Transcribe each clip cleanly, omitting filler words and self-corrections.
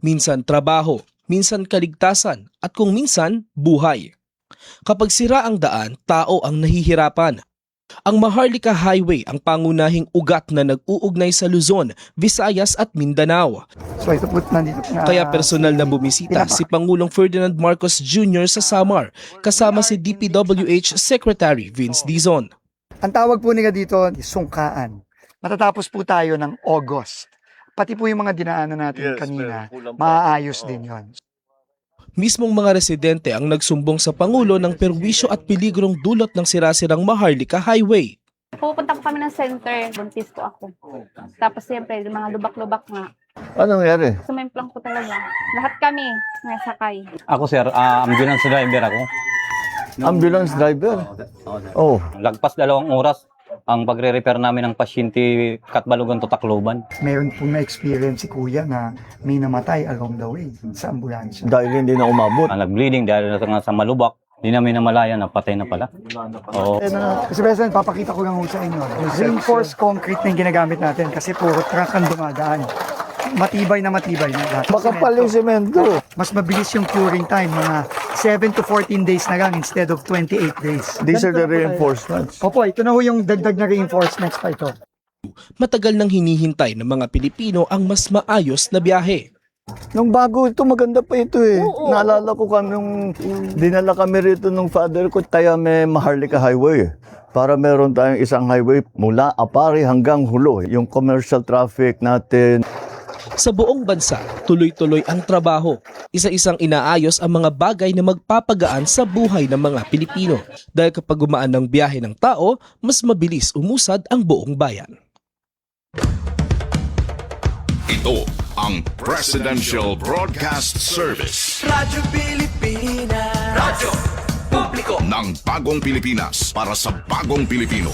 Minsan trabaho, minsan kaligtasan, at kung minsan buhay. Kapag sira ang daan, tao ang nahihirapan. Ang Maharlika Highway ang pangunahing ugat na nag-uugnay sa Luzon, Visayas at Mindanao. So ito po nandito na. Kaya personal na bumisita si Pangulong Ferdinand Marcos Jr. sa Samar kasama si DPWH Secretary Vince Dizon. Ang tawag po nila dito, sungkaan. Matatapos po tayo ng August. Pati po yung mga dinaanan natin kanina, maaayos din yon. Mismong mga residente ang nagsumbong sa Pangulo ng perwisyo at peligrong dulot ng sirasirang Maharlika Highway. Pupunta po kami ng center, buntis po ako. Tapos siyempre, mga lubak-lubak nga. Anong nangyari? Sumemplang po talaga. Lahat kami nasakay. Ako sir, ambulance driver ako. Ambulance driver? Oh. Lagpas 2 oras ang pagre-repair namin ng pasyente Katbalogan to Tacloban. Meron po na-experience si Kuya na may namatay along the way sa ambulansya. Dahil hindi na umabot. Nag-bleeding dahil na sa malubak. Hindi namin namalayan na patay na pala. Oo. Kasi President, papakita ko lang sa inyo. Reinforced concrete na yung ginagamit natin kasi puro truck ang dumadaan. Matibay na lahat. Makapal yung semento. Mas mabilis yung curing time, mga 7 to 14 days na lang instead of 28 days. These are the reinforcements. Opo, ito na ho yung dagdag na reinforcements pa ito. Matagal nang hinihintay ng mga Pilipino ang mas maayos na biyahe. Nung bago ito, maganda pa ito eh. Naalala ko kami nung dinala kami rito nung father ko, tayo may Maharlika Highway. Para meron tayong isang highway mula Apari hanggang Hulo. Yung commercial traffic natin. Sa buong bansa, tuloy-tuloy ang trabaho. Isa-isang inaayos ang mga bagay na magpapagaan sa buhay ng mga Pilipino. Dahil kapag gumaan ng biyahe ng tao, mas mabilis umusad ang buong bayan. Ito ang Presidential Broadcast Service. Radyo Pilipinas. Radyo Publiko Ng bagong Pilipinas para sa bagong Pilipino.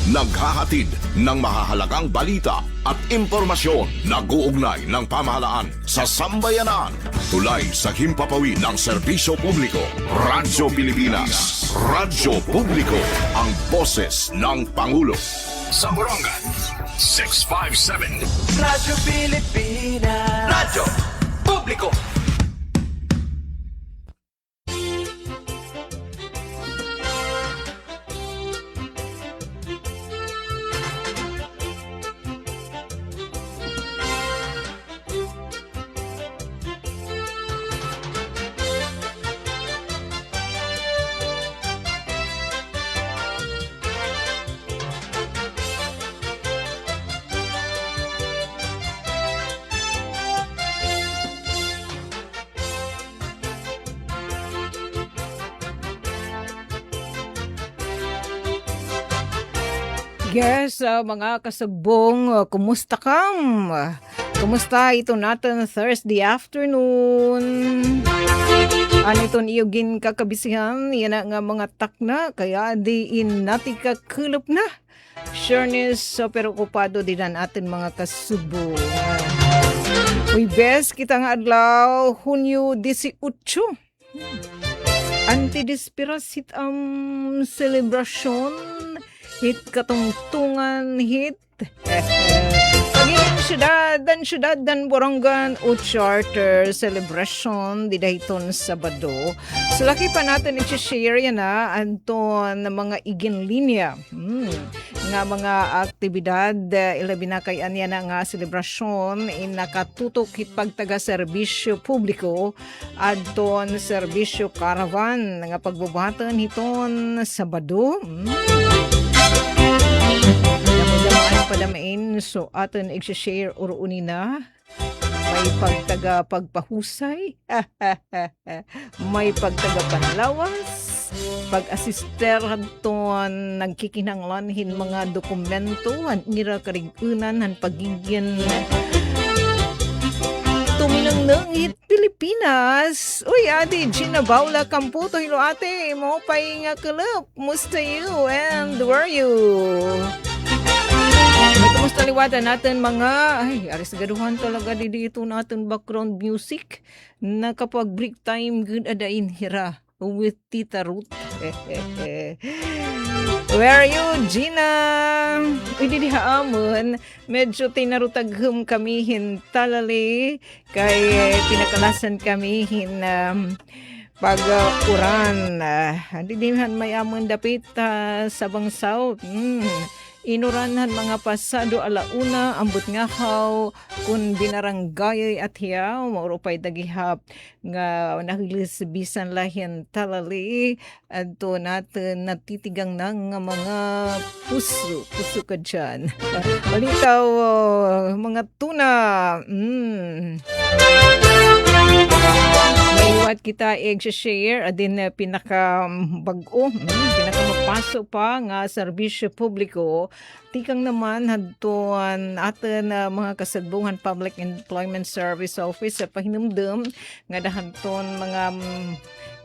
Naghahatid ng mahahalagang balita at impormasyon na guugnay ng pamahalaan sa sambayanan. Tulay sa himpapawid ng serbisyo publiko. Radyo Pilipinas. Radyo Publiko. Ang boses ng Pangulo. Sa Morongan, 657. Radyo Pilipinas. Radyo Publiko. Yes, mga kasabong, kumusta kam? Kumusta ito natin Thursday afternoon? Ano iton iyogin kakabisihan, yan nga mga takna, kaya di inati ka kulop na. Sureness, so pero okupado din ang atin mga kasubong. Uy, bes, kita nga adlaw, Hunyo 18. Antidesperasit ang celebration. Hit katungtungan hit. Paging syudad dan Borongan o charter celebration di dayton Sabado. So laki pa natin i-share yan anton ng mga igin linya. Nga mga aktibidad ilabi na kay anya na nga selebrasyon nakatutok hit pagtaga serbisyo publiko adton serbisyo caravan nga pagbubuhatan hiton Sabado. Padamain, so atin i-share uruuni na may pagtaga pagpahusay may pagtaga panlawas pag-assister ton nagkikinanglanhin mga dokumento han nira karigunan han pagigyan tuminang hit Pilipinas. Uy, ate, Gina Baula Camputo, hilo ate, mo pay nga kalap. Musta you and where are you? Kumusta liwatan natin mga, aris gaduhan talaga dito natin background music na kapag break time, good adain hira. with Tita Ruth. Where are you, Gina? Uy, di haamon. Medyo tinarutaghum kami hintalali. Kay pinakalasan kami pag-uran. Didihan may amon dapit sabang south. Inuranhan mga pasado alauna, ambot nga haw, kun binaranggay at hiyaw, maurupay dagihap nga nakilisbisan lahin talali, adto natin natitigang ng mga puso ka dyan. Balitaw, mga tuna, Maiwat kita i-share adin pinaka-bago, pinaka-mapaso pa nga serbisyo publiko. Tikang naman hadton atin mga kasadbungan Public Employment Service Office sa pahinumdum nga dahanton mga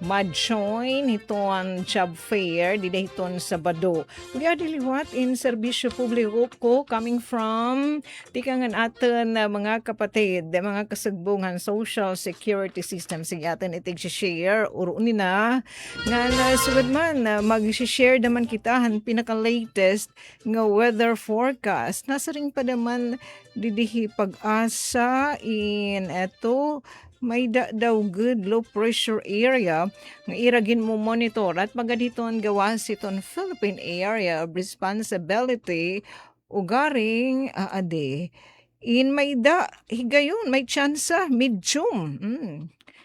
ma-join iton job fair di dahiton Sabado. Uli adiliwat in serbisyo publiko ko coming from tikangan atin mga kapatid, mga kasagbungan social security system sige atin itig share uro nina nga sugad man mag-share naman kita han pinaka-latest nga weather forecast. Nasa ring pa naman didihi pag-asa in eto may daw good low pressure area nga iragin mo monitor at magaditon gawas iton Philippine Area of Responsibility ugaring ade in may higayon may tsansa medium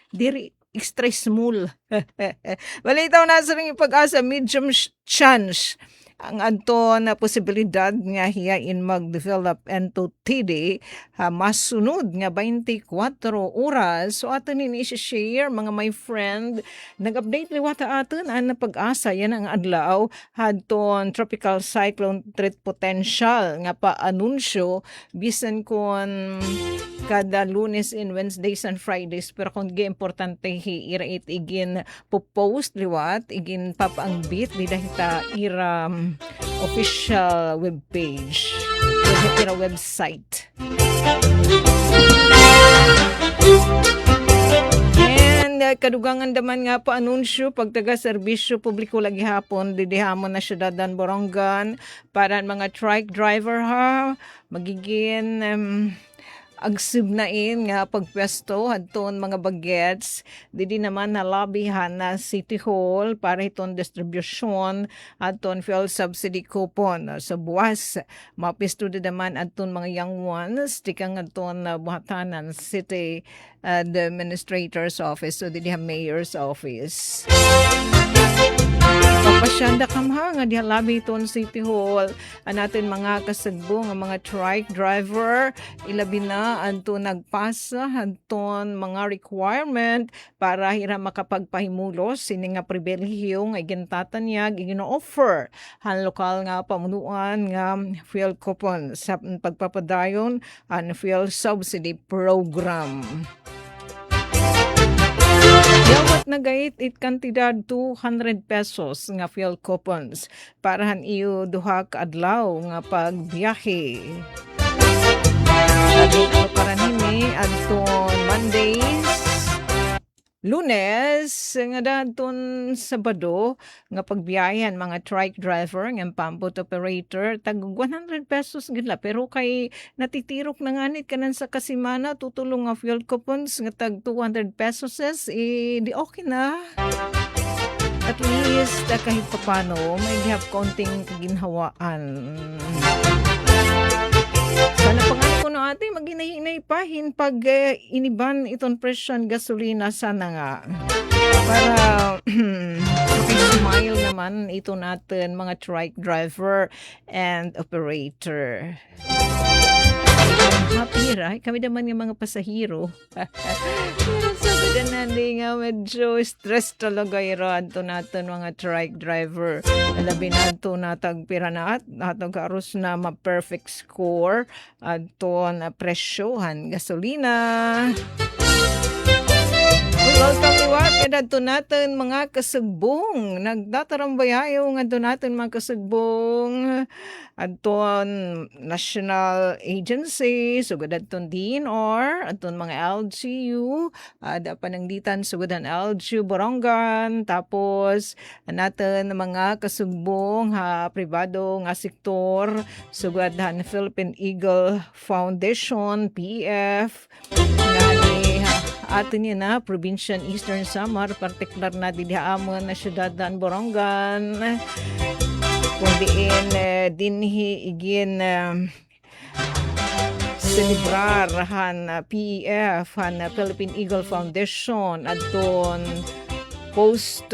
diri extra small balitaw na sa ring pag-asa medium chance ang adto na posibilidad nga hiyain mag-develop into TD masunod nga 24 oras. So atin ini i-share mga my friend. Nag-update liwata atin ang pag-asa yan ang adlaw hadton tropical cyclone threat potential nga pa-anunsyo bisan kon kada Lunes and Wednesdays and Fridays pero kung importante i-rate igin po-post liwat igin papaangbit di dahita ira official webpage ira website. And kadugangan daman nga pa anunsyo pagtaga serbisyo publiko lagi hapon didihamon na syudad dan Borongan para mga trike driver ha magiging agsubnain nga pagpwesto hadton mga bagets didi naman na lobbyhan na City Hall para iton distribution hadton fuel subsidy coupon sa buwas mapisto di naman adton mga young ones tikang adton buhatanan City Administrator's Office so didi Mayor's Office. Papasyanda kamha nga diha labi iton City Hall natin mga kasagbo nga mga trike driver ilabi na adto nagpasa adton mga requirement para hira makapagpahimulos sini nga pribilehiyo nga igintatanyag igino-offer han lokal nga pamunuan nga fuel coupon sa pagpapadayon ang fuel subsidy program. Yawat na gait it kantidad 200 pesos nga fuel coupons para han iyo duha ka adlaw nga pagbiyahe. Sabi para nimi adton Mondays, Lunes nga dadton Sabado nga pagbiyayan mga trike driver ng pampot operator tag 100 pesos gila pero kay natitirok na nganit kanan sa kasimana tutulong nga fuel coupons nga tag 200 pesos di okay na. At least kahit papano may gihap konting kaginhawaan. Sana pangalan ko no ate, maghinay-hinay pahin pag iniban iton presyon gasolina sana nga. Para smile naman ito natin mga trike driver and operator. Happy right? Kami naman yung mga pasahero. Sabi na nandi nga medyo stress talaga iran to natin mga trike driver. Alabi na to natag piranat, natag karus na ma-perfect score at to na presyohan gasolina. Los Taliwat, kadadto natin mga kasugbong. Nagdatarambayayo nga doon natin mga kasugbong. Adton National Agency, sugod adton DNR, adton mga LGU, ada panangditan sugodan LGU Borongan, tapos natin mga kasugbong pribado nga sektor, sugodan Philippine Eagle Foundation, PF, nga ni atin yun na, Provincial Eastern Samar, partikular na didihaamon na syudad dan Borongan, kung diin dinhi igin celebrar han PEF, han Philippine Eagle Foundation, adton post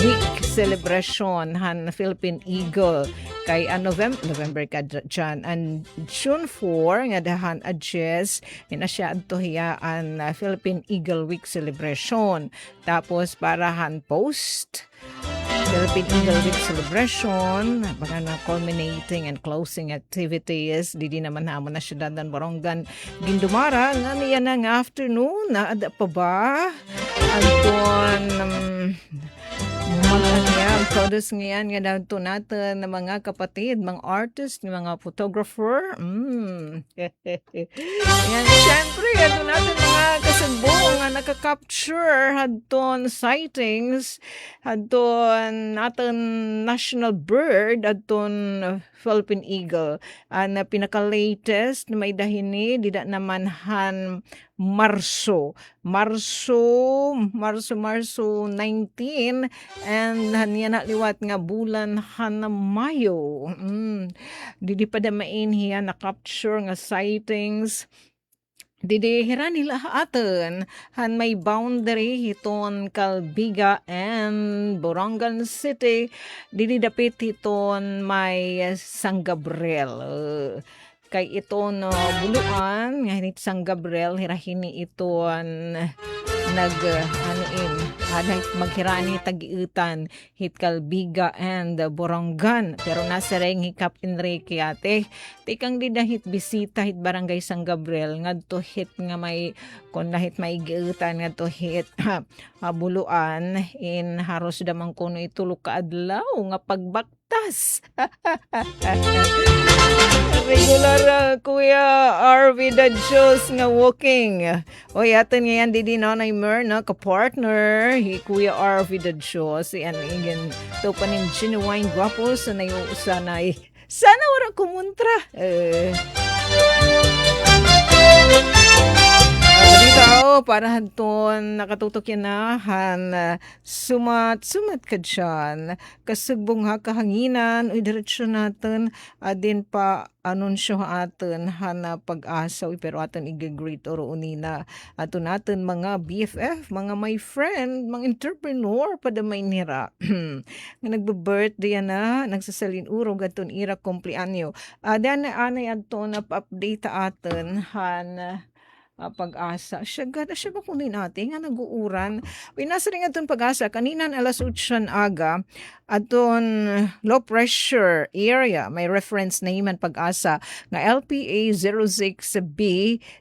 week celebration han Philippine Eagle kay November ka dyan and June 4 nga dahan adjes ina siya adto hiyaan Philippine Eagle Week celebration, tapos parahan post Philippine Eagle Week celebration, mga na culminating and closing activities, di naman hamon na syudad ng Borongan. Gindumara, nga niya ng afternoon, na ada pa ba? Anton, ang todos ngayon nga daw to natin ng mga kapatid, mga artist, mga photographer. Yan, syempre, ito natin mga kasabong nga nakaka-capture hadton sightings, hadton natin national bird, hadton Philippine Eagle. Na pinaka-latest na may dahini, dida naman han Marso 19 and haniya na liwat nga bulan han Mayo. Didi pa damain hiya na capture nga sightings. Didi hira nila aten han may boundary hiton Calbiga and Borongan City. Didi dapit hiton may San Gabriel. Kay ito no buluan nga hinit San Gabriel hirahini ito maghirani tagiutan hit Calbiga and Borongan, pero nasa reng hikap Enrique ate tikang di dahit bisita hit barangay San Gabriel ngadto hit nga may kon dahit may giutan ngadto hit buluan in haros damang kuno itulo ka adlaw nga pagbaktas. Regular Kuya RV Dadjos nga walking. O yatin ngayon di nanay Mer na ka-partner hi Kuya RV Dadjos. Yan ingin to paning genuine guwapo sanay usanay. Sana wala kumuntra. Dito, para hanton nakatutok yan na sumat ka dyan. Kasugbong kahanginan, uy diretsyo natin, din pa anunsyo atin pag-asa, pero atin i-greet oro unina. Ato natin mga BFF, mga my friend, mga entrepreneur, padamay nira. Nga nagbe-birthday na, nagsasalin urog aton ira kumplianyo. Dana anay ato na pa-update atin pag-asa. Siya ba kunin natin nga nag-uuran? Nasa rin atong pag-asa. Kaninan alas 8 aga aton low pressure area. May reference na iman pag-asa nga LPA 06B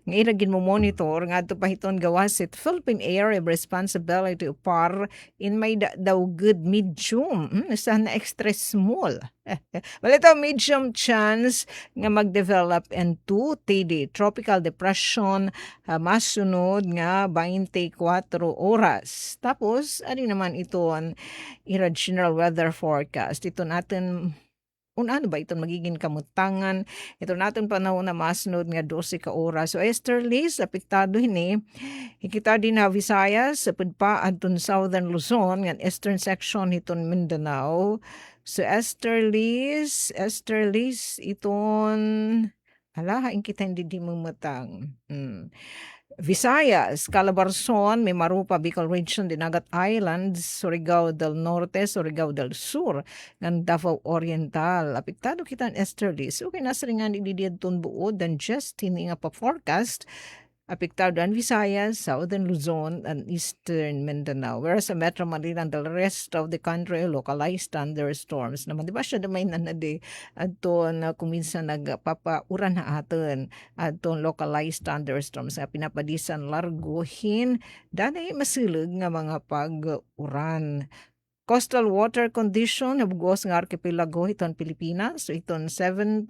nga iragin mo monitor nga ato pahiton gawasit Philippine Area of Responsibility par in may daw good medium. Sana extra small. Well, ito medium chance nga mag-develop into TD, Tropical Depression, masunod nga 24 oras. Tapos, ano naman ito ang general weather forecast. Ito natin, ano ba ito magiging kamutangan. Ito natin panahon na masunod nga 12 ka oras. So, easterlies, apektado hini. Hikita din na Visayas, sapod pa adton Southern Luzon, nga eastern section hiton Mindanao. So, easterlies, iton, hain kita hindi di mamatang. Visayas, Calabarzon, may Marupa, Bicol Region, Dinagat Islands, Surigao del Norte, Surigao del Sur, ng Davao Oriental. Apektado kita ang easterlies. Okay, nasa rin nga nilidiyad ton buod, dan just hindi nga pa-forecast, apektado ang Visayas, Southern Luzon, and Eastern Mindanao. Whereas sa Metro Manila and the rest of the country, localized thunderstorms naman. Di ba siya naman nanade aton kung minsan nagpapauran na aton aton localized thunderstorms nga pinapadisan larguhin danay masilog nga mga pag-uran. Coastal water condition nabugos nga archipelago iton Pilipinas. So iton 7,000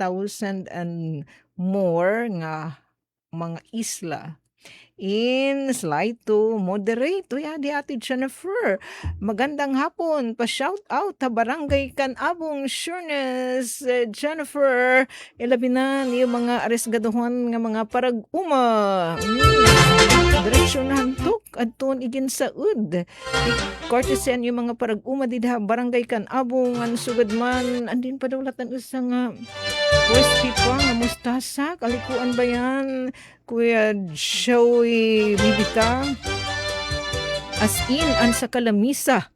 and more nga mga isla in slight to moderate. Uy, di Ate Jennifer. Magandang hapon. Pa-shout out ta barangay Kanabong Sureness. Jennifer, ilabi na yung mga aresgaduhan nga mga parag-uma. Direksyon na hantok adton igin saud. Courtesy yung mga parag-uma didha barangay Kanabong ang sugad man andin pa dawlatan usa nga crispy pa nga mustasa. Kalikuan ba yan? Kuya Joey Bibita. As in, ang sa kalamisa.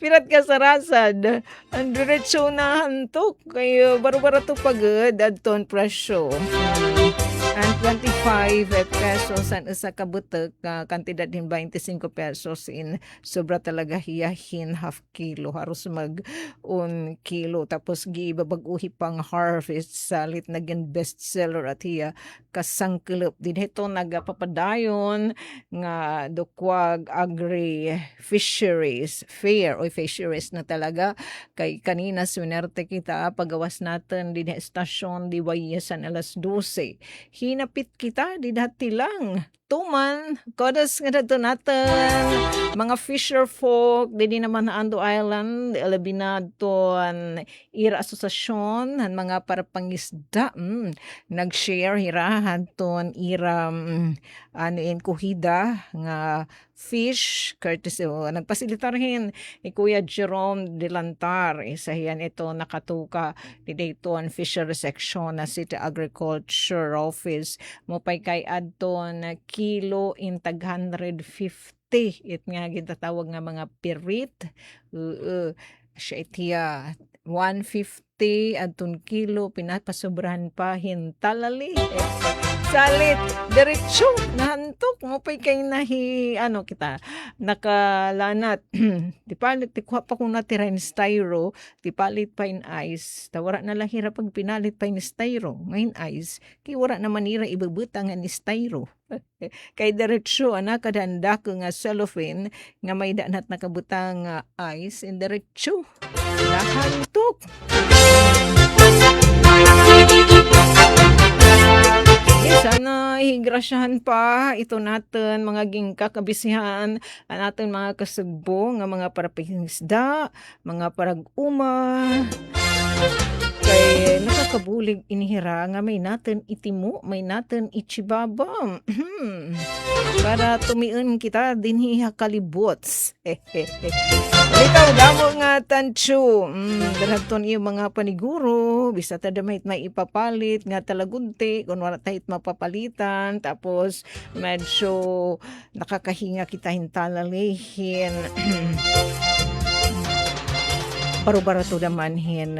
Pirat ka sa rasad. Ang diretso na hantok. Kayo, baro-baro to pagod. Adton presyo. And 25 pesos ang isa kabutok. Kantidad din 25 pesos in sobra talaga hiyahin half kilo. Harus mag 1 kilo. Tapos gibabag-uhi pang harvest. Salit naging bestseller at hiya kasangkilop. Din ito nagapapadayon nga dukwag agri fisheries fair o fisheries na talaga kay kanina swinerte kita pagawas natin din estasyon di Wayasan alas 12 hinapit kita di dati lang tuman kodas nga dato natin mga fisher folk di naman na Ando Island elabinaton ira asosasyon han mga para pangisda nag-share hirahan ton ira ano in kuhida nga fish courtesy nagpasilitarhin ni Kuya Jerome Delantar isa yan ito nakatuka di Dayton Fishery Section na City Agriculture Office mo pay kay adton kilo in tag 150 it nga gintatawag nga mga pirit siya itiya 150 adton kilo pinapasobrahan pa hintalali salit diretso nahantok mo pay kay nahi ano kita nakalanat di palit ti kuha pa kung natira in styro di palit pa in ice tawara na lang hirap pag pinalit pa in styro ngayon ice kay wala na manira ibabutang ni styro kay diretso ana kadanda ko nga cellophane nga may danat nakabutang ice in diretso nahantok. Sana higrasyahan pa ito natin mga gingkakabisihan ang natin mga kasugbo nga mga parapangisda, mga parag-uma kay nakakabulig inihira nga may natin itimo, may natin ichibabam para tumiun kita dinhi kalibots. Ikaw damo nga tansyo dalaton yung mga paniguro bisa ta damit may ipapalit nga talagunti kung wala tahit mapapalitan tapos medyo nakakahinga kita hintalalihin baro-barato damanhin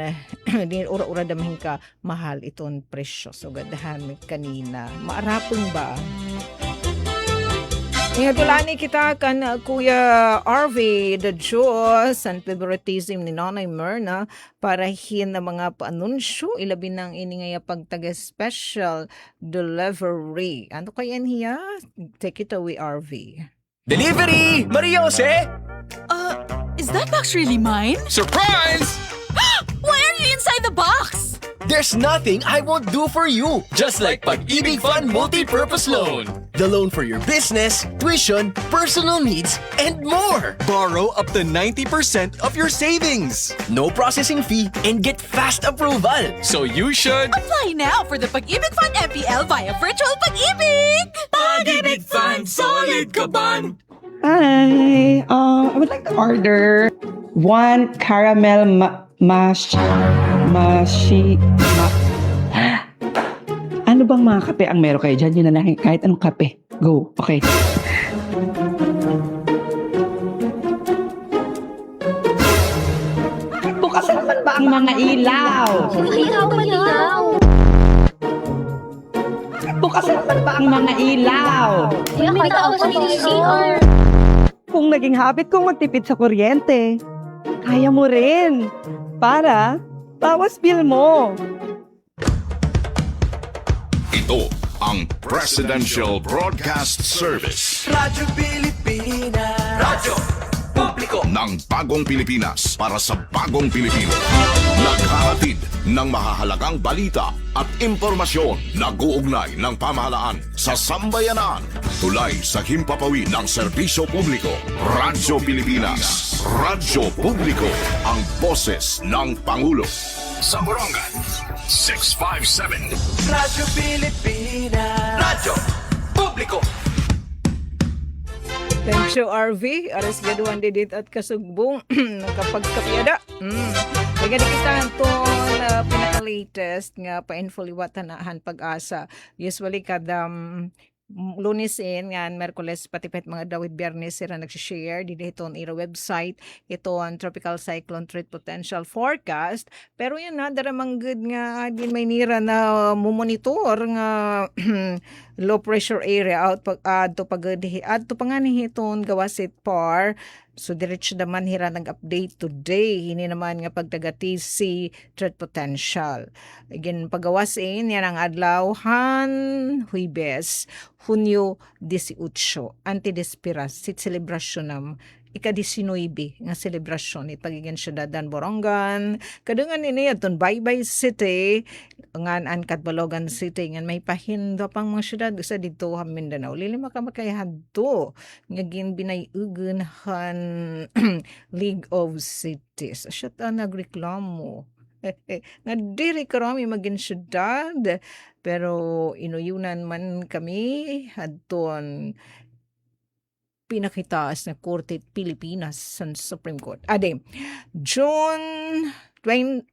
din ura-ura damahin ka mahal iton presyo so gadahan kanina maarapong ba Ihatulani kita kan Kuya RV the Diyos ang favoritism ni Nanay Myrna para hin na mga paanunsyo ilabi ng iningaya pagtaga-special delivery. Ano kaya niya? Take it away, RV. Delivery! Maria Jose! Is that box really mine? Surprise! Why are you inside the box? There's nothing I won't do for you. Just like Pag-ibig Fund Multi-Purpose Loan. The loan for your business, tuition, personal needs, and more. Borrow up to 90% of your savings. No processing fee and get fast approval. So you should... Apply now for the Pag-ibig Fund MPL via Virtual Pag-ibig! Pag-ibig Fund Solid Kaban! Hi, I would like to order one caramel Ano bang mga kape ang meron kayo dyan? Yun na lang, kahit anong kape. Go, okay. Bukas naman ba ang mga ilaw? Ilaw, maligaw! Bukasan mo ba ang mga ilaw? Kung naging habit kong magtipid sa kuryente, kaya mo rin. Para bawas bill mo. Ito ang Presidential Broadcast Service Radyo Pilipinas. Radyo Publiko. ng Bagong Pilipinas para sa Bagong Pilipino. Naghahatid ng mahahalagang balita at impormasyon na guugnay ng pamahalaan sa sambayanan. Tulay sa himpapawid ng serbisyo publiko. Radyo Pilipinas. Radyo Publiko. Ang boses ng Pangulo. Sa Borongan, 657. Radyo Pilipinas. Radyo Publiko. Thank you, RV. Aras gaduhan didit at kasugbong nakapagkapyada. Kaya kita itong pinaka-latest nga pa-infoliwat tanahan pag-asa. Usually kada Lunes nga Merkules pati pet mga Dawid Biyernes sila nag-share dito ito ira website ito ang Tropical Cyclone Threat Potential Forecast, pero yan na daramang good nga din may nira na mumonitor nga low pressure area out pag adto panganihi iton gawasit par. So diretso naman hira nag-update today hini naman nga pagtaga-TC threat potential. Again pagawasin yan ang adlawhan Huwebes Hunyo 18 anti-despiras sit celebration nam ika-19 nga selebrasyon it pagiging syudadan Borongan kadungan ini aton Baybay City ngan an Catbalogan City ngan may pahindo pang mga syudad sa dito ha Mindanao lima ka makayadto nga binayugenhan League of Cities asya ta nagreklamo nga diri karami maging syudad pero inuyunan man kami adton pinakitaas na Korte Pilipinas sa Supreme Court. Ade, June 20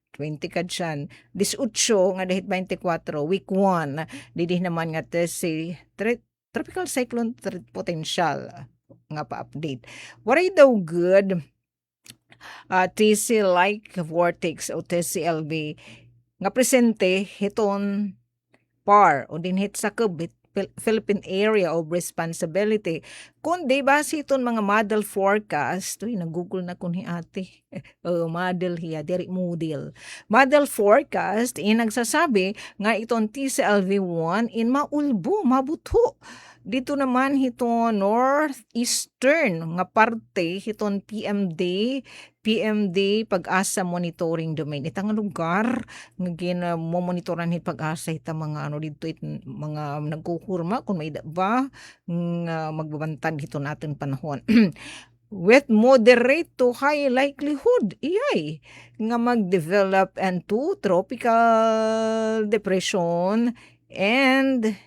ka dyan, 18 nga dahit 24, week 1, didih naman nga si Tropical Cyclone Threat Potential nga pa-update. Waray daw good TC like vortex o TCLB nga presente hiton par o din hit sa kabit Philippine Area of Responsibility. Kundi base iton mga model forecast, nag-google na kun hi ate. Model hiya, diri model. Model forecast, nagsasabi nga itong TCLV1 in maulbo, mabuto. Dito naman hito northeastern nga parte hiton PMD pag-asa monitoring domain itang lugar nga ginamonitoran hit pag-asa ita mga dito mga nagkukurma kung may ba nga magbabantad hito natin panahon with moderate to high likelihood iyay nga mag-develop into tropical depression and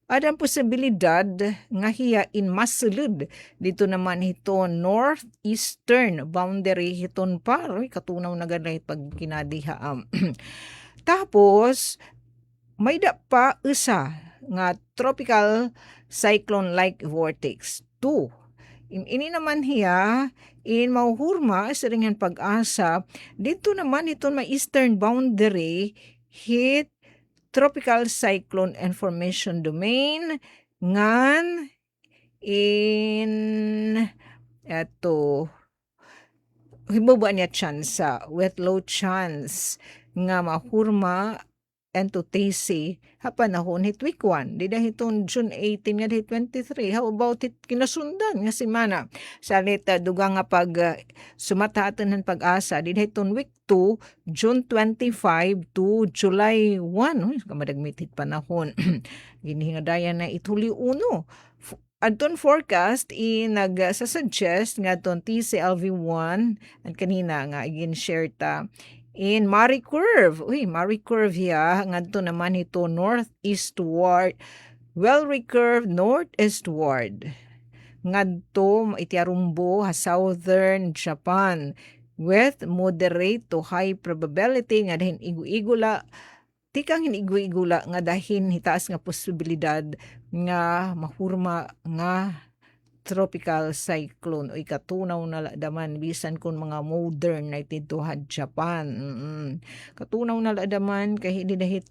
adang posibilidad nga hiyain masulod dito naman hito northeastern boundary hiton par katunaw na ganay pag kinadiha tapos may da pa isa nga tropical cyclone like vortex 2 ini naman hiya in mauhurma sa ringan pag-asa dito naman hiton may eastern boundary hit Tropical Cyclone Information Domain ngan in eto hibuba niya chance with low chance nga mahurma ento TC hapanahon hit week 1 di dahiton June 18 nga dahit 23 how about it kinasundan nga semana salit dugang nga pag sumataatan ng pag-asa di dahiton week 2 June 25 to July 1 kamadagmitit panahon ginihingadayan na ituli 1 adton forecast nag-suggest nga ton TCLV1 at kanina nga again share ta in Marie Curve. Marie Curve hiya ngadto naman ito northeastward. Well-recurve northeastward. Ngadto itiarumbo ha southern Japan with moderate to high probability nga dahin igu-igula tikang hinigu-igula nga dahin hitaas nga posibilidad nga mahurma nga tropical cyclone o ikatunaw na daman bisan kun mga modern na itituhad Japan. Katunaw na daman kay hindi dahit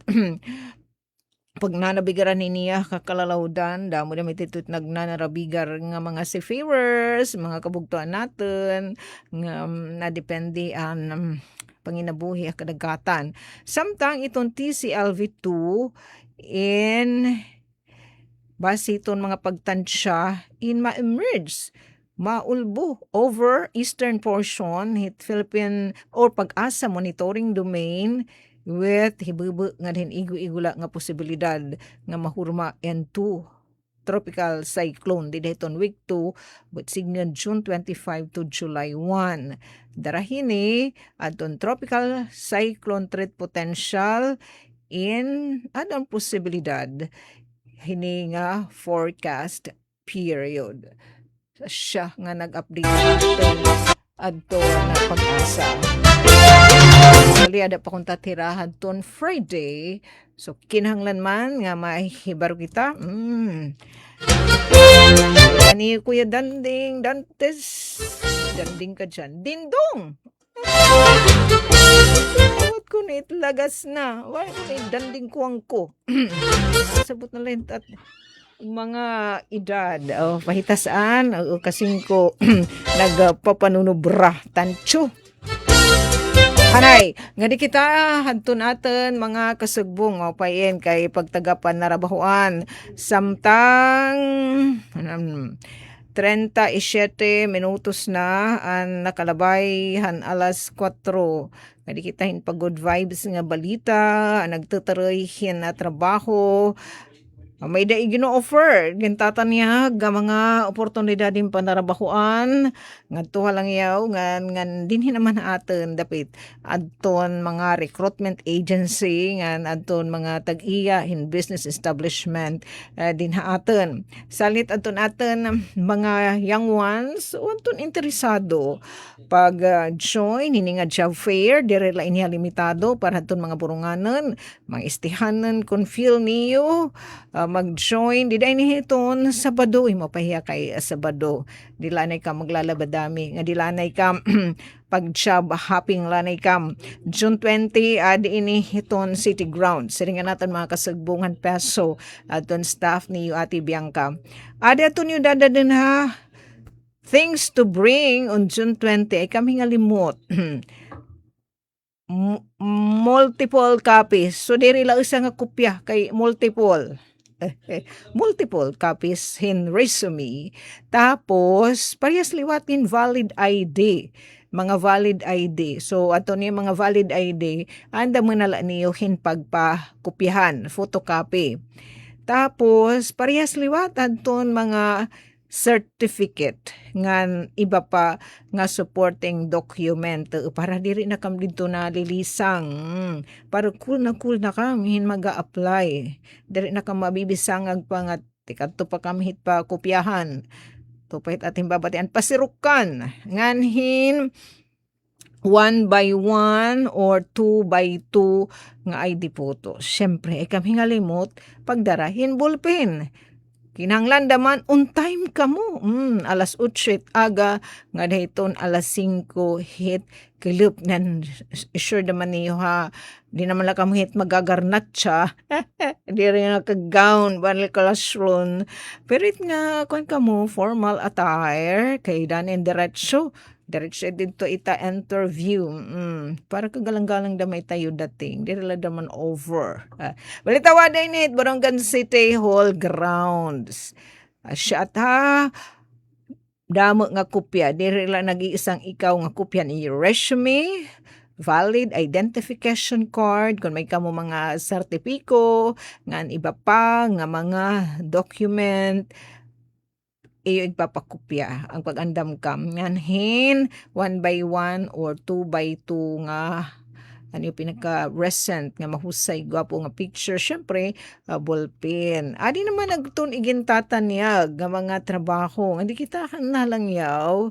pag nanabigaran niya kakalawdan, damo na mititut nagnanarabigar nga mga seafarers, mga kabugtuan natin, nga nadepende ang panginabuhi at kadagatan. Samtang itong TCLV2 in base itong mga pagtansya in ma-emerge maulbo over eastern portion hit Philippine or Pag-asa monitoring domain with hibubu nga din igu-igula nga posibilidad nga mahurma into tropical cyclone di dayton week 2 with signal June 25 to July 1. Darahini adton tropical cyclone threat potential in adong posibilidad hini nga forecast period. Siya nga nag-update natin adto na Pag-asa. Actually, ada pa kong tatirahan ton Friday. So, kinahanglan man nga mahibaro kita. Ani Kuya Danding, Dantes. Danding ka dyan. Dindong! Sawat ko na itlagas na. Wala ko na danding kuwang ko. Sabot na lang at mga edad. Pahitasaan. Kasing ko nagpapanunubra. Tancho. Hanay, nga di kita hanto natin mga kasugbong o payen kay pagtagapan narabahuan samtang 37 minutos na ang nakalabay alas 4. Nga di kita pa good vibes nga balita, nagtutaroy na trabaho. May daig gino-offer, gintatan niya ga mga oportunidad din panarabahuan, nga tuwa lang yaw, nga dinhin naman atin, dapit, adton mga recruitment agency, nga adton mga tag-iya in business establishment, din atin. Salit adton atin mga young ones, adton interesado, pag join, hini nga job fair, dire la iniha limitado, para adton mga burunganan, mga istihanan, kung feel niyo, mag-join di dahil nihiton Sabado imo pahiya kay Sabado dilanay ka maglalabadami nga dilanay ka pag-job hopping lanay ka June 20 di inihiton City Ground siringan natin mga kasagbungan peso aton staff ni Ate Bianca ada aton yung dadadin ha things to bring on June 20 ay kami nga limot multiple copies so diri lang isa nga kopya kay multiple copies in resume. Tapos, parehas liwatin valid ID. Mga valid ID. So, ato niya mga valid ID, anda mo nala niyo pagpakopyahan, photocopy. Tapos, parehas liwatan ton mga certificate nga iba pa nga supporting document para diri na kam dito na lilisang para cool na kam hin maga-apply diri na kam mabibisang agpangat tikadto pa kam hit pa kopyahan to pahit ating babatian pasirukan nganhin 1 by 1 or 2 by 2 nga ID photo. Syempre, kami nga limot pagdarahin ballpen. Kinahanglan daman on time ka mo. Alas 8 aga nga dayton alas 5 hit kilup nan sure naman niyo ha. Di naman lang kamo hit magagarnat siya. Di rin naka-gown banal classroom. Pero nga kung kamo formal attire kay dan in diretso dito ita interview para kagalang-galang damay tayo dating diri la daman over balitawa day nit Borongan City Hall grounds siya ha damo nga kopya diri la nag-iisang ikaw nga kopya ni resume valid identification card kung may kamo mga sertipiko ngan iba pa nga mga document iyo igpapakopya ang pag-andam kam nganhin 1 by 1 or 2 by 2 nga ano yung pinaka-recent nga mahusay gwapo nga picture syempre ballpen adi naman nagtun igintatan niya nga mga trabaho hindi kita nalang yaw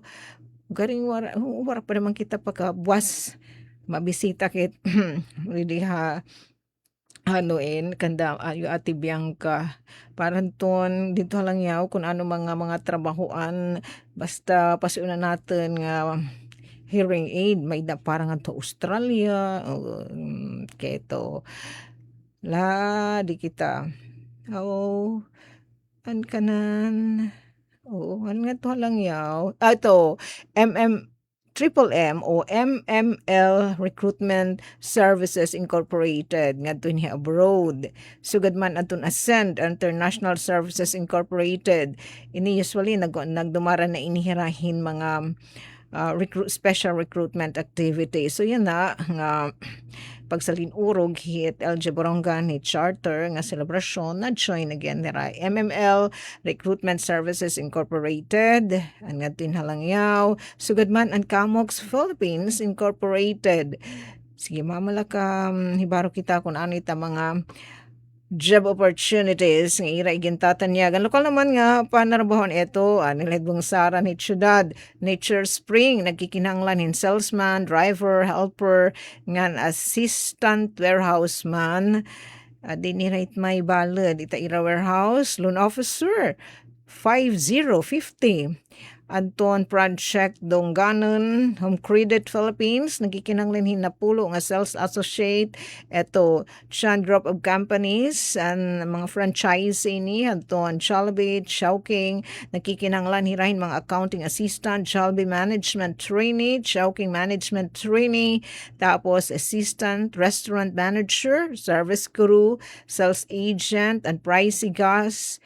garing wara pa naman kita pagkabuas mabisita kit really ha hanuin kanda ayo Ate Bianca parang ton dito lang yaw kung ano mga trabahoan basta pasiuna natin nga hearing aid may na parang to Australia keto di kita. Oh, an kanan. Oo, ano nga to lang yaw. Ito, Triple M o MML Recruitment Services Incorporated ngadto ni abroad. Sugad man atun Ascend International Services Incorporated. Ini usually nagdumara na inihirahin mga special recruitment activities. So yan na nga pagsalinurog hit LG Borongan ni charter nga selebrasyon na join again nira MML Recruitment Services Incorporated ang nga tinhalangyaw sugad man ang Camox Philippines Incorporated. Sige mamala ka hibaro kita kung ano ita mga job opportunities nga ira igintatanyagan. Lokal naman nga panarabahon ito, nilagong Sara ni Ciudad, Nature Spring, nagkikinanglan in salesman, driver, helper, ngan assistant warehouseman, dinirate may balad, ita ira warehouse, loan officer, 5050. Anton Project Dongganon, Home Credit Philippines, nagkikinanglan hinapulo nga sales associate, eto, Chan Group of Companies, and mga franchise ni, Anton Chalby, Chowking, nagkikinanglan hirahin mga accounting assistant, Chalby Management Trainee, Chowking Management Trainee, tapos assistant, restaurant manager, service crew, sales agent, and Pricey Gases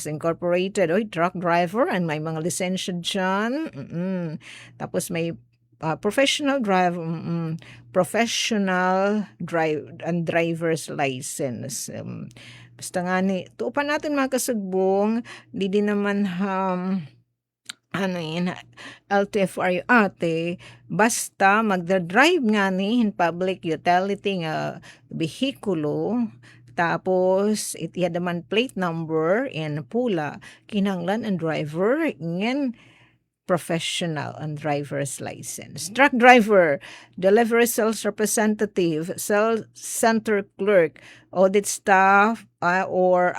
Incorporated, truck driver, and may mga lisensya dyan. Tapos may professional driver's license. Basta nga ni, tuupan natin mga kasugbong, di din naman LTFRU ate, basta magdadrive nga ni in public utility nga behikulo, tapos itiya naman plate number in pula, kinanglan ang driver ngen professional and driver's license. Truck driver, delivery sales representative, sales center clerk, audit staff, or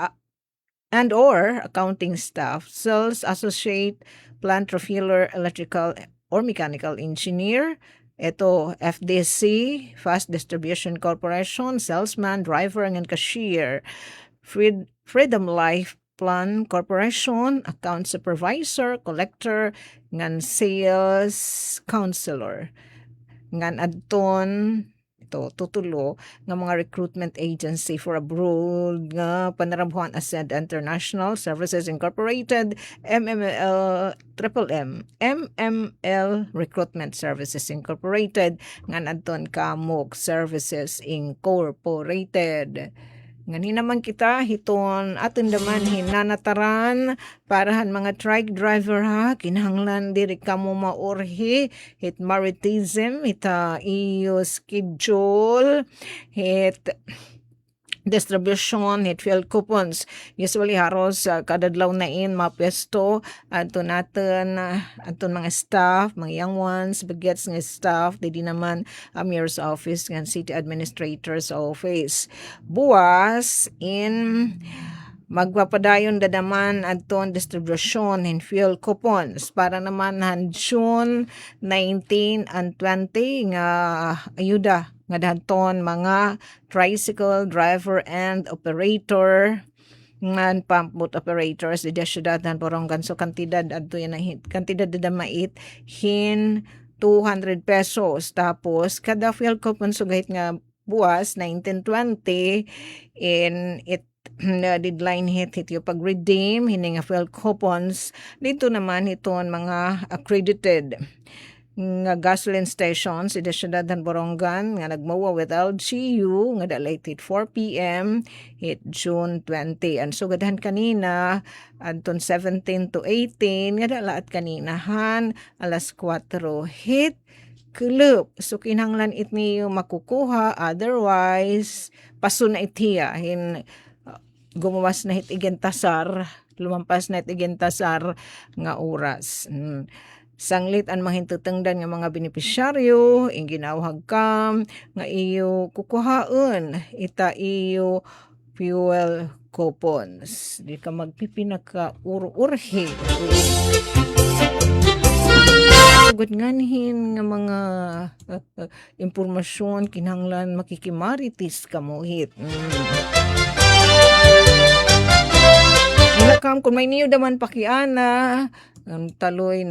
accounting staff, sales associate, plant refiller, electrical or mechanical engineer, ito, FDC, Fast Distribution Corporation, salesman, driver, and cashier. Freedom Life Plan Corporation, account supervisor, collector, ngan sales counselor. Ngan adton, ito, tutulo, nga mga recruitment agency for abroad, nga panarabuhan Ascend International Services Incorporated, MML Recruitment Services Incorporated, nga adton Camox Services Incorporated. Ngani naman kita hiton atin daman hinanataran parahan mga truck driver ha kinahanglan diri kamo maorhi hit maritism ita iyo schedule hit distribution hit fuel coupons usually haros kadadlaw na in mapesto aton natin aton mga staff mga young ones bagets nga staff di naman mayor's office nga city administrator's office buwas in magpapadayon dadaman aton distribution in fuel coupons para naman June 19 and 20 nga ayuda nga daton mga tricycle driver and operator ngan pump boat operators di syudad ng Borongan so kantidad adto yan kantidad da mait hin 200 pesos tapos kada fuel coupon sugahit nga buwas 1920 in it deadline hit yung pag-redeem hini nga fuel coupons dito naman iton mga accredited nga gasoline stations sa syudad ng Borongan nga nagmawa with LGU nga late 4 p.m. hit June 20 and sugadahan kanina anton 17 to 18 nga dalaat kaninahan alas 4 hit club so kinahanglan it niyo makukuha otherwise paso na itiya hin gumawas na hit igentasar lumampas na hit igentasar nga oras. Sanglit ang mahintutungdan nga mga benepisyaryo, ing ginawhag kam, nga iyo kukuhaon, ita iyo fuel coupons. Di ka magpipinaka urhe. sugod nganhin nga mga impormasyon kinahanglan makikimaritis kamuhit. Ilakam kung may niyo daman pakiana, taloy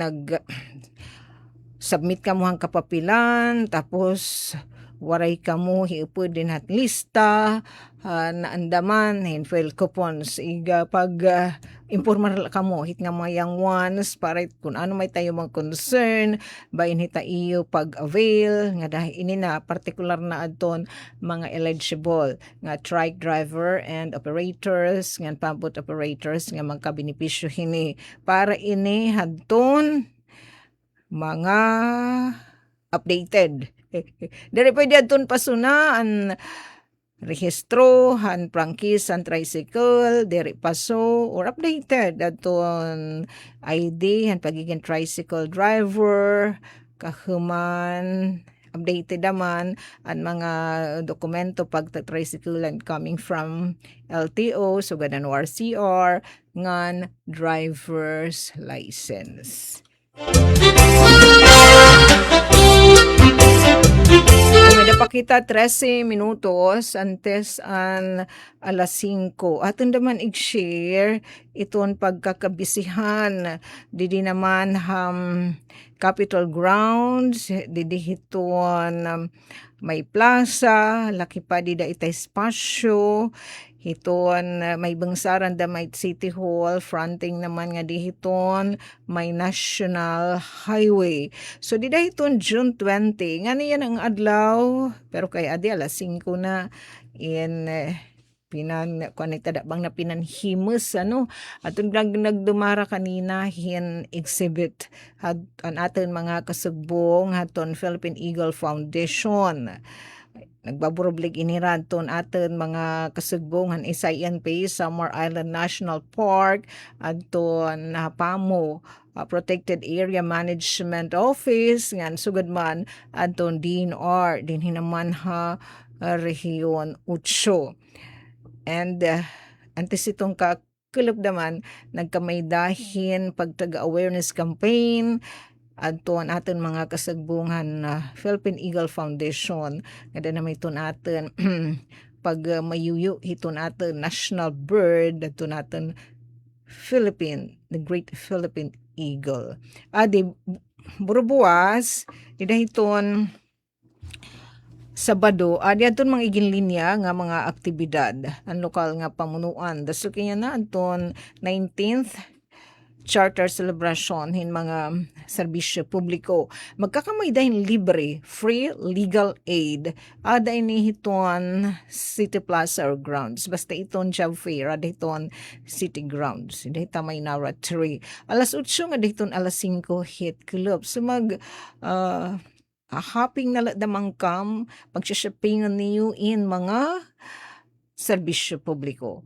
submit ka mo ang kapapilan, tapos waray ka mo hiupod din at lista, naandaman, file coupons, iga pag informar ka mo, hit nga mga young ones, para kung ano may tayo mga concern, bayin hita iyo pag-avail, nga dahil ini na, particular na adton mga eligible, nga trike driver and operators, nga pambot operators, nga magkabenepisyo hini, para ini hadton mga updated. Dari pwede adton pasuna ang rehistro, han prangkis, han tricycle, diri paso, or updated adton ID, han pagiging tricycle driver, kahuman, updated naman ang mga dokumento pag tricycle and coming from LTO, so ganan RCR, ngan driver's license. May napakita 13 minutos antes an alas 5. Aton naman i-share iton pagkakabisihan. Didi naman Capitol Grounds, didi hiton may plaza, laki pa dida ita espasyo. Hiton may bangsaran da may City Hall, fronting naman nga dihiton may National Highway. So dida hiton June 20, nga niyan ang adlaw, pero kay adi alas 5 na in bang na pinanhimus atong nagdumara kanina hin exhibit an aton mga kasugbong haton Philippine Eagle Foundation. Nagbaburoblig inirad ton aton mga kasugbongan SINP, Samar Island National Park, aton Napamo Protected Area Management Office, ngan sugad man aton DNR, din hinaman Rehiyon 8. And antes itong kakulop naman, nagkamaydahin pagtaga-awareness campaign, aton aton mga kasagbungan Philippine Eagle Foundation, kada na may ton aton pag mayuyo hiton aton national bird, aton aton the Great Philippine Eagle. Adi burubuwas hiton Sabado, adi aton mga iginlinya nga mga aktibidad ang lokal nga pamunuan. Daso kanya na aton 19th Charter Celebration hin mga serbisyo publiko. Magkakamay dahil libre, free legal aid. Ada ini hiton City Plaza or grounds. Basta iton job fair, ada hiton City Grounds. Dahil tamay nara 3. Alas 8 nga hiton alas 5 hit club. So hopping na damang kam, pagsashoppingan niyo in mga serbisyo publiko.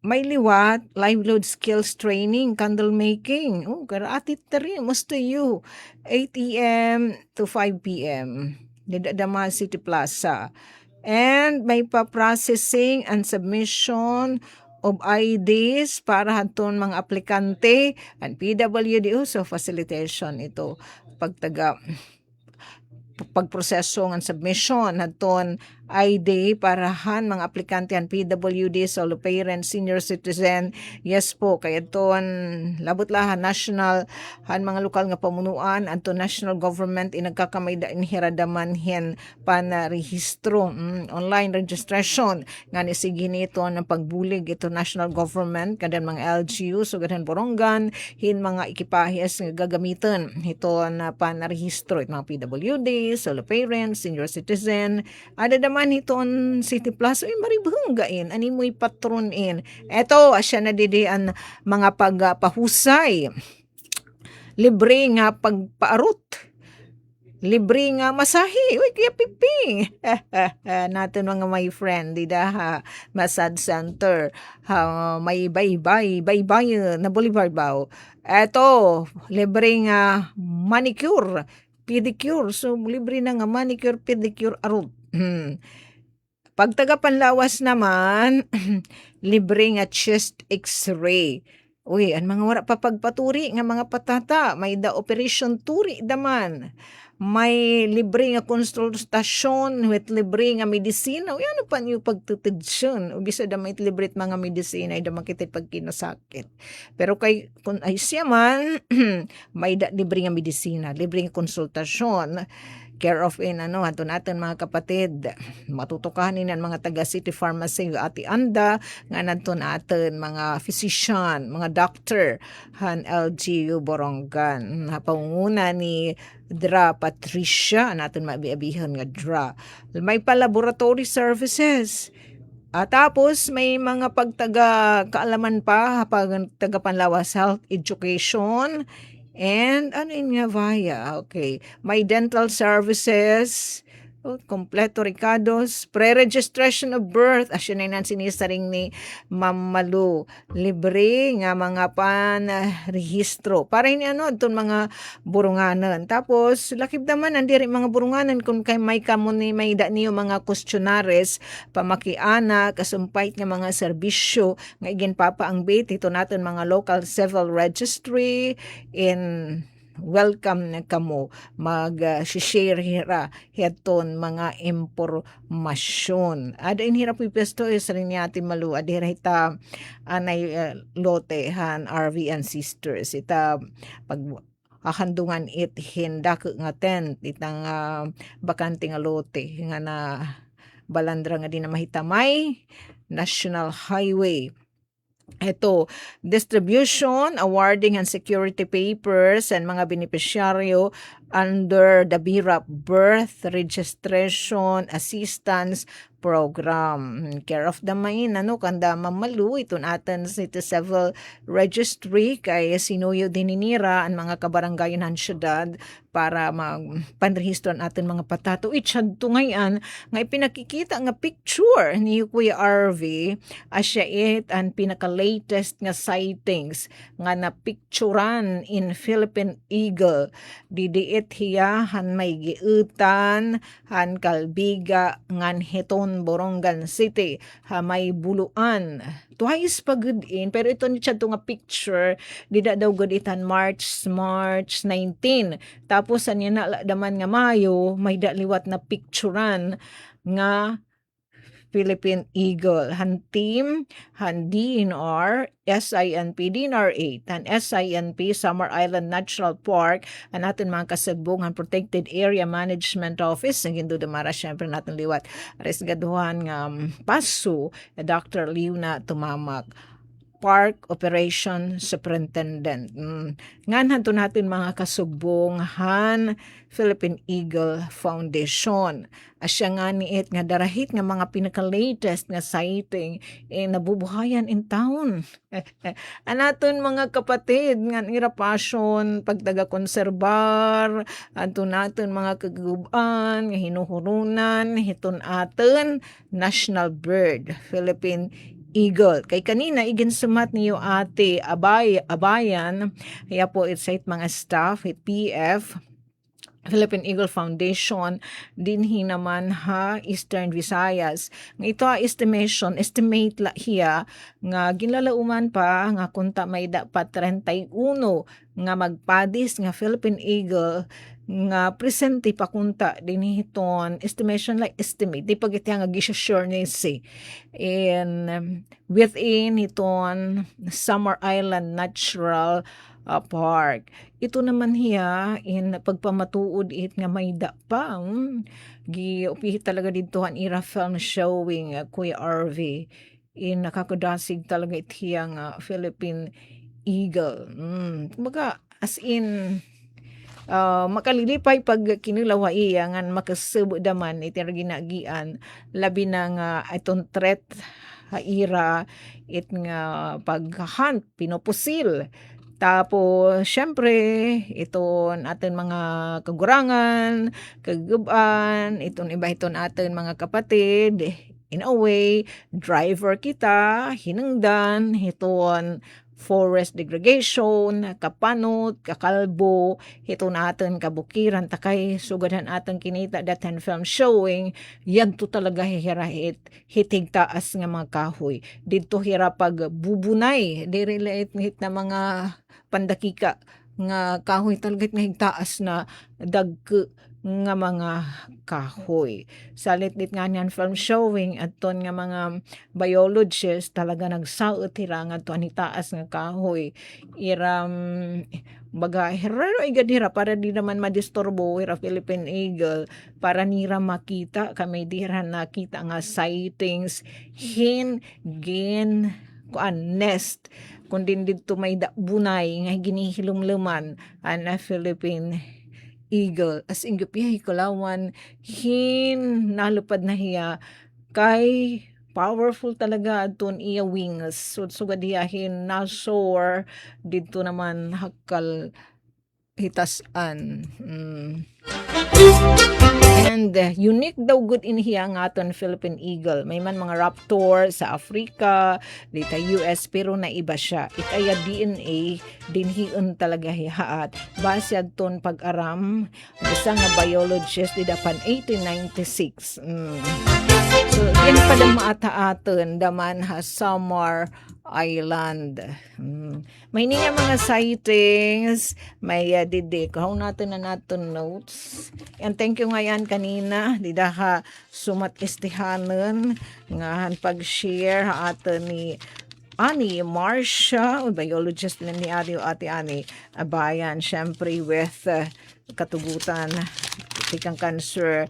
May liwat, livelihood skills training, candle making. Karatit na rin, musta you. 8 a.m. to 5 p.m. Dama City Plaza. And may pa-processing and submission of IDs para haton mga aplikante and PWD. So facilitation ito. Pagproseso ng submission haton ID para mga aplikante ang PWD, solo parent, senior citizen. Yes po, kaya ton labot lahan national mga lokal nga pamunuan anto national government inagkakamayda inhiradaman hen panarehistro online registration nga ni sige nito ng pagbulig ito national government kadan mga LGU so gadan borongan hin mga ekipahes nga gagamiton ito na panarehistro mga PWD, solo parent, senior citizen. Ada daman hiton City Plaza, maribhunggain, ani mo'y patronin. Eto, asya na didi ang mga pagpahusay. Libre nga pagpaarot. Libre nga masahe. Uy, kaya piping. Natin mga my friend, dida massage center. May baybay na Boulevard Bao. Eto, libre nga manicure, pedicure. So, libre na nga manicure, pedicure, arot. Pag taga Panlawas naman, libre nga chest x-ray. Uy, ang mga wala pa pagpaturi nga mga patata, may da operation turi daman. May libre nga konsultasyon with libre nga medisina. Uy, ano pa niyo pagtutudson? O bisa da may libre at mga medisina, ay da makitid pag kinasakit. Pero kay, kung ay siya man, may da libre nga medisina, libre nga konsultasyon. Care of in ano ato natin mga kapatid, matutukahanin ang mga taga City Pharmacy Ati Anda nga nato natin mga physician, mga doctor han LGU Borongan, pangunguna ni Dra Patricia natin mabiabihan nga Dra. May pa laboratory services. At tapos may mga pagtaga kaalaman pa pag taga Panlawas Health Education. And ano yun nga via? Okay. May dental services, kompleto Ricardo's, pre-registration of birth, asya na yun sinisaring ni Ma'am Malu, libre nga mga pan-rehistro. Para yun ano, itong mga burunganan. Tapos, lakib naman, andiri mga burunganan, kung kay may kamo ni may da niyo mga questionnaires, pamakiana, kasumpait nga mga serbisyo, nga igin papa ang bit, ito natin mga local civil registry, in welcome na kamo mag-share hira heton mga impormasyon. Ada in hirap ipesto is rin niya Malu adira ita anay lote han RV and Sisters ita pag ahandungan it hinda nga tent itang bakante nga lote nga na balandra nga din na mahitamay National Highway. Ito, distribution, awarding and security papers and mga beneficiaryo under the BIRAP Birth Registration Assistance Program. Care of the main, kanda mamalu, ito natin sa civil registry, kay sinuyo dininira ang mga kabaranggayan ng syudad para magpanrehistro natin mga patato. Itchad to ngayon, nga ipinakikita nga picture ni Kuya RV, asya it ang pinaka-latest nga sightings nga napicturan in Philippine Eagle. Didiit hiya han may giutan, han kalbiga ngan heton Borongan City, ha may buluan. Twice pagudin, pero ito ni to nga picture, dida daw guditan March 19. Tapos anya na daman nga Mayo, may daliwat na picturan nga Philippine Eagle. Han team, han DNR, SINP, DNR 8, han SINP, Summer Island Natural Park, ang natin mga kasagbong, han Protected Area Management Office, ang gindo damara, syempre natin liwat, resgaduhan nga paso, Dr. Liuna Tumamak, Park Operation Superintendent. Ngan to natin mga kasubong han Philippine Eagle Foundation. Asya nga niit nga darahit nga mga pinaka-latest nga sighting nabubuhayan in town. Anaton mga kapatid nga irapasyon pagtaga-konserbar, anto naton mga kaguban nga hinuhurunan, hiton aton national bird, Philippine Eagle. Kay kanina, iginsumat niyo ate Abayan, kaya po it's mga staff, PF, Philippine Eagle Foundation, dinhi naman ha, Eastern Visayas. Nga ito estimate la hiya, nga ginlalauman pa, nga kunta may dapat 31 nga magpadis nga Philippine Eagle, nga presente pa kunta din hiton estimation like estimate di pag nga gisure ni si in within hiton Summer Island Natural Park. Ito naman hiya in pagpamatuod it nga may da pa giupihi talaga dito ang ira film showing Kuya RV in nakakadasig talaga it hiya nga Philippine Eagle. Kumbaga as in makalilipay pag kinilawai ngan makasubo daman iti ginagian labi na nga itong threat haira it nga paghunt pinopusil. Tapos syempre iton atin mga kagurangan, kaguban, iton iba iton atin mga kapatid, in a way driver kita hinungdan hiton forest degradation, kapanot, kakalbo, hito natin kabukiran, takay sugadan ating kinita datan film showing, yan to talaga hihirahit, hitig taas nga mga kahoy. Dito hira pag bubunay, direlate hit na mga pandakika nga kahoy talaga nga higtaas na dagke nga mga kahoy. Salit-lit nga niyan film showing at ton nga mga biologists talaga nagsaot hira nga to ani taas nga kahoy. Iram baga hiraro igadira para di naman madisturbo hira Philippine Eagle para nira makita kami dira nakita nga sightings gin nest kundi dito may bunay nga ginihilumluman an Philippine Eagle. As in gapihay kulawan, nalupad na hiya kay powerful talaga aton iya wings. So gadiyahin na soar dito naman hakal hitasan. And unique daw good in hiya nga aton Philippine Eagle. May man mga raptor sa Africa, dito US, pero na iba siya. Ikaya DNA, dinhiun talaga hihaat. Base aton pag-aram, isa nga biologist, di dapan 1896. So, yan pa na maata-aton, daman ha, Samar Island. May niya mga sightings, may didik. Kung natin na natin notes. And thank you ngayon kanina, di ha sumat-istihanan nga pag-share ato ni Ani Marcia, biologist na ni Ate Ani Abayan, syempre with katugutan ikang cancer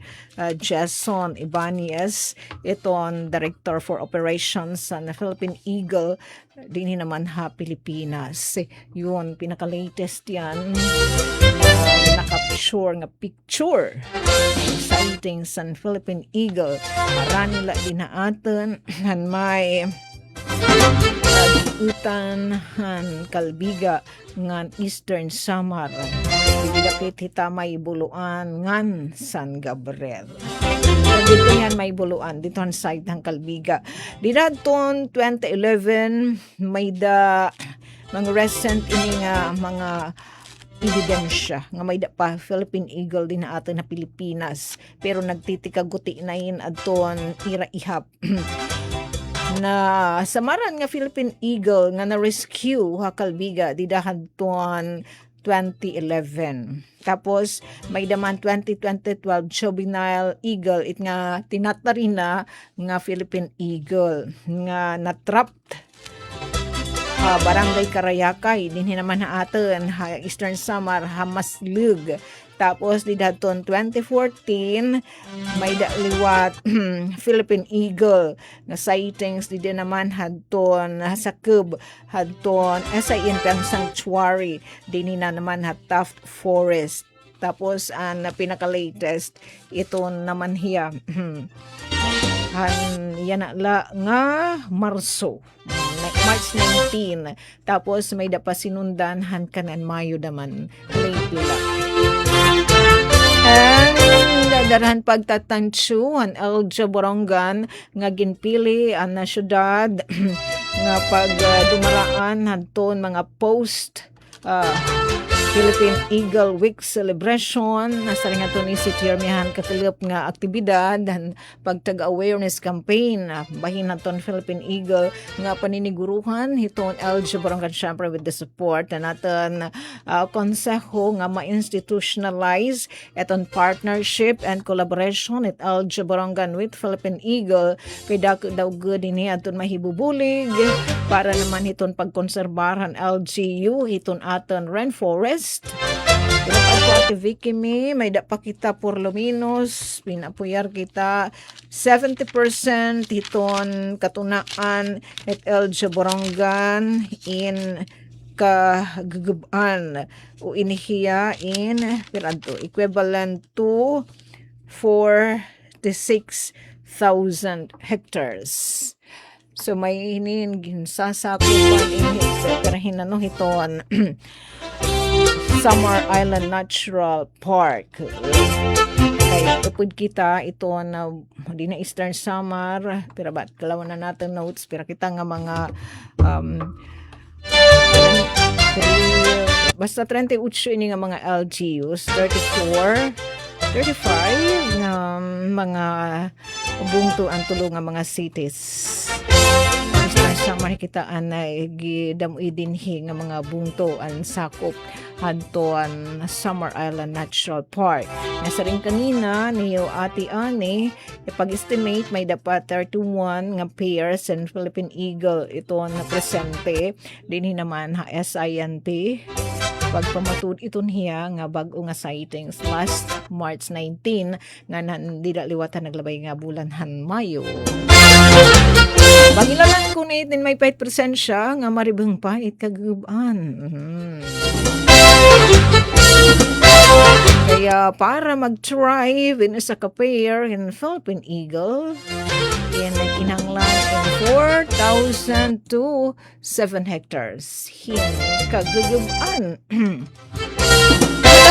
Jason Ibanez, itong Director for Operations sa Philippine Eagle din naman ha Pilipinas. Yun, pinaka-latest yan, naka-sure nga picture sightings sa Philippine Eagle. Para nila din na atin may utan han Kalbiga ngan Eastern Samar. Didapit hita may buluan ngan San Gabriel. Dito yan may buluan dito ang site ng Kalbiga. Didadton 2011 may da mga recent ini nga mga ebidensya nga may da pa Philippine Eagle din na ato na Pilipinas, pero nagtitikaguti na yun adton ira ihap na samaran nga Philippine Eagle nga na-rescue ha Kalbiga didahadton 2011. Tapos may daman 2012 juvenile eagle it nga tinatari na nga Philippine Eagle nga na-trapped Barangay Karayakay din naman na aton ha Eastern Samar Hamaslug. Tapos di daton 2014 may liwat Philippine Eagle nga sightings di din naman hadton sa Cub hadton SIN Pen Sanctuary din na naman ha Taft Forest. Tapos ang pinaka-latest ito naman hiya yan la nga Marso March 19. Tapos may dapa sinundan han kanan Mayo daman lately la. Ang dadaran pagtatansyo ang Elja Borongan nga ginpili ang na syudad nga pag dumaraan hadton mga post Philippine Eagle Week celebration nasa rin ato ni si Chairman katilip nga aktibidad dan pagtag-awareness campaign bahin naton Philippine Eagle nga paniniguruhan hiton LG Barangay syempre with the support na naton konseho nga ma-institutionalize eton partnership and collaboration at LG Barangay with Philippine Eagle kay daw good ini aton mahibubulig para naman hiton pagkonserbahan LGU hiton aton rainforest. Pinapad ko Ate Vicky may da pa kita por luminos, pinapuyar kita 70% hiton katunaan at LG Borongan in kagagubaan o inihiya in piranto equivalent to 46,000 hectares. So may hinin ginsasakupan pero hinano hiton Samar Island Natural Park. Kaya upod kita ito na di na Eastern Samar pero ba't kalawan na natin notes pero kita nga mga Basta 38 ini nga mga LGUs, 34, 35 nga mga bungto ang tulo nga mga cities. Sa makikitaan na gidamoy dinhi nga mga bungto ang sakop hantuan Summer Island Natural Park. Nasa rin kanina niyo ati ani ipag-estimate may dapat 31 nga pairs and Philippine Eagle ito na presente dinhi naman ha SINT pagpamatud iton hiya nga bag-o nga sightings last March 19 nga nandida liwatan naglabay nga bulan han Mayo. Bagilalan ko na itin may 5% siya nga maribang pa kagubaan. Kaya para mag-thrive in sa ka-pair in Philippine Eagle, in kinanglan in 4,000 to 7 hectares. Kagugubaan.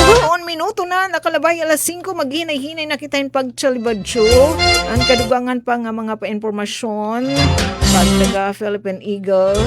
Tagoon minuto na nakalabay alas 5 maghinay-hinay na kita yung pagchalibadyo ang kadugangan pa nga mga pa-informasyon pagtaga Philippine Eagle.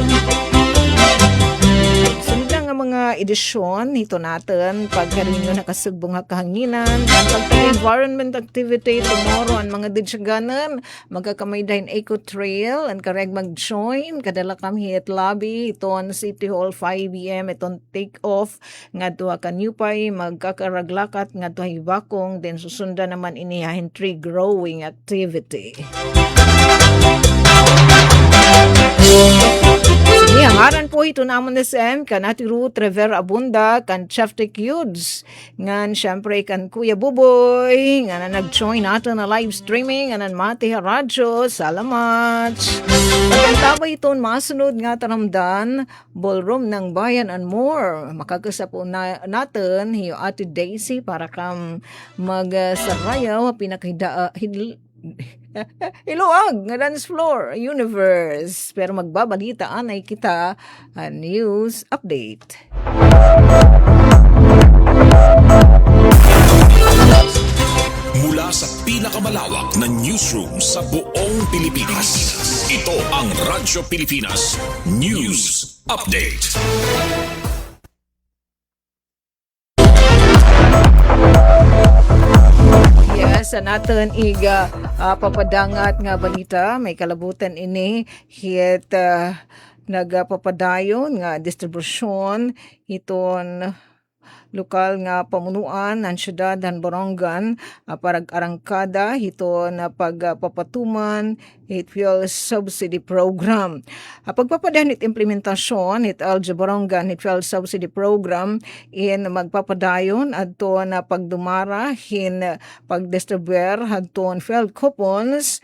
Sunod na nga mga edisyon ito natin pagkarinyo nakasugbong nga kahanginan ang pagka-environment activity tomorrow ang mga didsaganan magkakamay dahil eco trail ang kareg mag-join kadala kami hit lobby iton City Hall 5 p.m. iton take off nga duha ka Newpay magkakaraglakat nga duha Bakong then susunda naman inihahin tree growing activity. Hangaran po ito naman SM kan Ati Ruth Rivera Abunda kan Chef Tech Yudes ngan syempre kan Kuya Buboy nga na nag-join natin na live streaming anan Mati Radyo salamat pagkantaba iton masunod nga taramdan ballroom ng bayan and more makakasa po natin hiyo Ati Daisy para kam magsarayaw pinakida Iluag nga dance floor universe pero magbabalitaan ay kita news update. Mula sa pinakamalawak na newsroom sa buong Pilipinas. Ito ang Radyo Pilipinas News Update. Sa natin iga papadangat nga balita may kalabutan ini hit nagapapadayon nga distribusyon iton lokal nga pamunuan ng syudad ng Borongan parag arangkada ito na pagpapatuman it fuel subsidy program. Pagpapadahan it implementasyon it LG Borongan it fuel subsidy program in magpapadayon adto na pagdumara hin pagdistribuer adton fuel coupons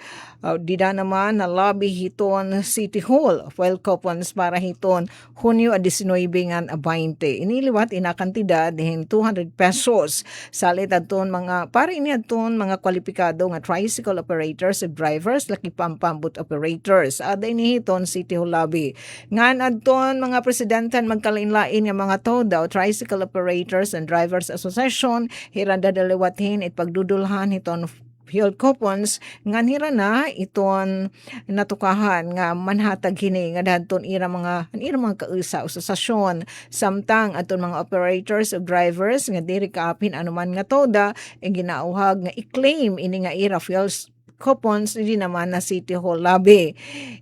dida naman na lobby hiton City Hall fuel coupons para hiton Hunyo 19 ngan 20. Iniliwat ina kantidad din 200 pesos. Salit adton mga para ini adton mga kwalipikado nga tricycle operators and drivers laki pampambut operators. Ada ini hiton City Hall lobby. Ngan adton mga presidentan magkalain-lain nga mga todaw tricycle operators and drivers association hiranda daliwatin it pagdudulhan hiton fuel coupons nga nira na iton natukahan nga manhatag hini nga dadton ira mga kausa asosasyon samtang aton mga operators of drivers nga diri kaapin anuman nga toda ginauhag nga i-claim ini nga ira fuel coupons di naman na City Hall lobby.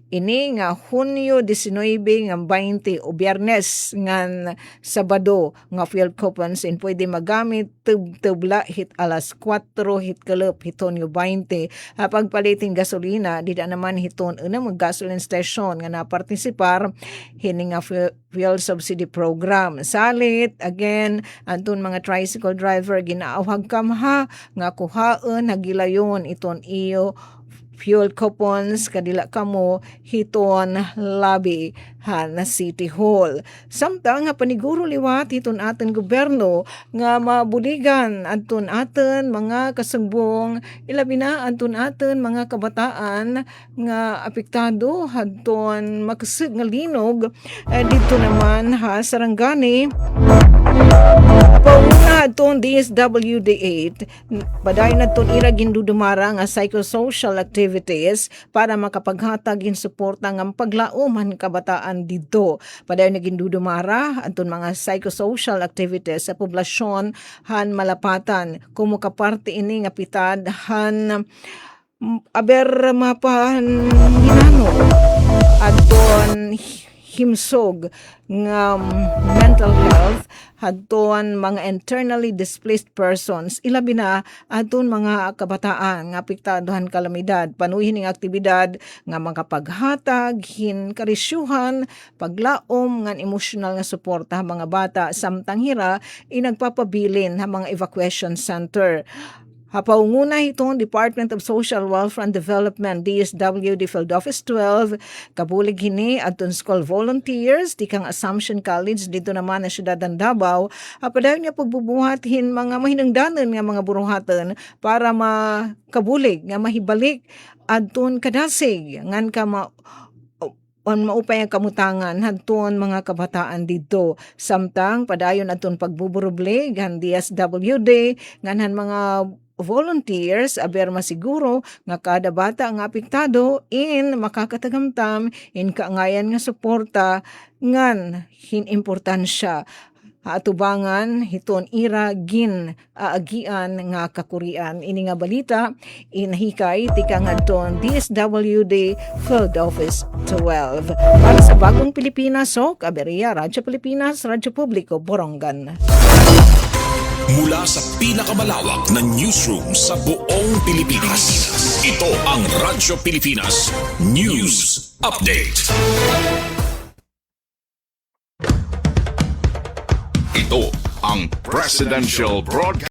Ini nga Hunyo 19 nga 20 o Biyernes nga Sabado nga fuel coupons in pwede magamit tubla hit alas 4 hit kalup hiton yung 20. Pagpaliting gasolina di naman hiton una mag gasoline station nga napartisipar hini nga fuel subsidy program. Salit again antun mga tricycle driver ginaawhag kamha nga kuhaon nagilayon iton iyo fuel coupons kadila kamo hiton lobby na City Hall. Samtang nga paniguro liwat hiton aton gobyerno nga mabuligan adton aton mga kasugbong ilabi na adton aton mga kabataan nga apektado hadton makasig nga linog dito naman ha Sarangani Pauna ton DSWD8, paday na ton ira gindudumara nga psychosocial activities para makapaghatag in suporta ng paglauman kabataan dito. Paday na gindudumara anton mga psychosocial activities sa poblasyon han malapatan. Kumukaparte ini nga pitad han aber mapahan ginano adton himsog nga mental health hadton mga internally displaced persons ilabi na adton mga kabataan nga apektadohan kalamidad panuhin ning aktibidad nga makapaghatag hin karisyuhan paglaom nga emosyonal nga suporta mga bata samtang hira inagpapabilin ha mga evacuation center. Hapaunguna itong Department of Social Welfare and Development DSWD Field Office 12 kabulig hini adton school volunteers di kang Assumption College dito naman na siyudad ng Davao apadayon niya pagbubuhatin mga mahinungdanon nga mga buruhatan para makabulig nga mahibalik adton kadasig ngan ka maupay ang kamutangan hadton mga kabataan dito samtang padayon adton pagbuburublig han DSWD nganhan mga volunteers aber masiguro nga kada bata nga apektado in makakatagamtam in kaangayan nga suporta ngan importansya atubangan hiton ira gin aagian nga kakurian ini nga balita inahikay tika ngadton DSWD Field Office 12 para sa Bagong Pilipinas Kaberia Radyo Pilipinas Radyo Publiko Borongan. Mula sa pinakamalawak na newsroom sa buong Pilipinas, ito ang Radyo Pilipinas News Update. Ito ang Presidential Broadcast